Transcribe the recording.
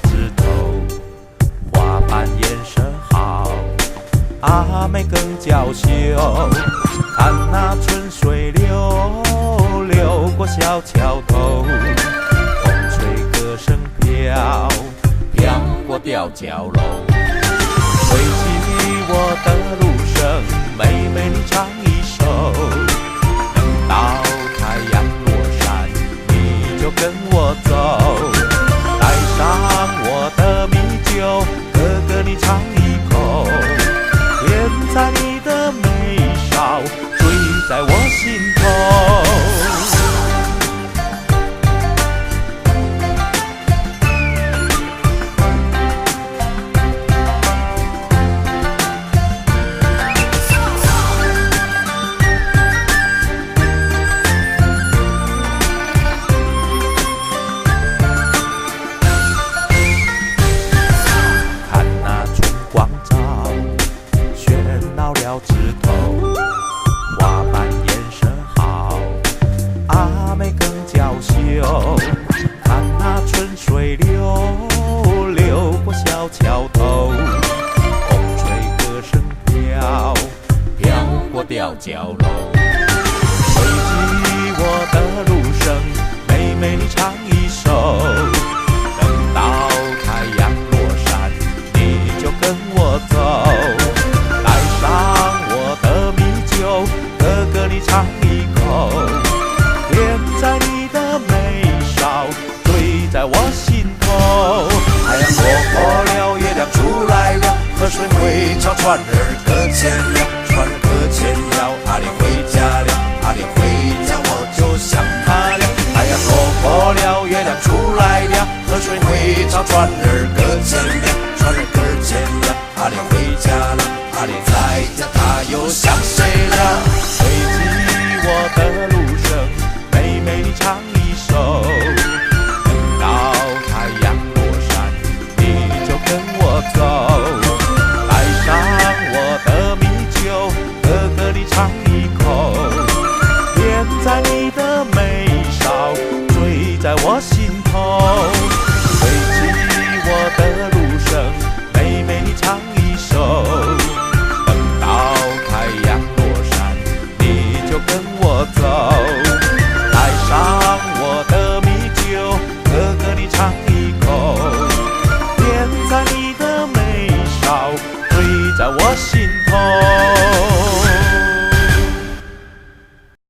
枝头花瓣颜色好，阿妹更娇羞。看那春水流，流过小桥头，风吹歌声飘，飘过吊脚楼。随起我的路声，妹妹你唱一首。等到太阳落山，你就跟我走。我的米酒，哥哥你尝一口，甜在你的眉梢，醉在我心头。枝头花瓣颜色好，阿妹更娇羞。看那春水流，流过小桥头，风吹歌声飘，飘过吊脚楼。随起我的路声，妹妹你唱一首。等到太阳落山，你就跟我走。哥哥你尝一口，甜在你的眉梢，醉在我心头。太阳落过了，月亮出来了，河水会唱，船儿搁浅了，船儿搁浅了，阿莲回家了，阿莲回家我就想她了。太阳落过了，月亮出来了，河水会唱，船儿搁浅了，船儿搁浅了，阿莲回家了，阿莲在家她又想谁了？随起我的路声，妹妹你唱一首。等到太阳落山，你就跟我走。带上我的米酒，哥哥你尝一口。甜在你的眉梢，醉在我心头。随起我的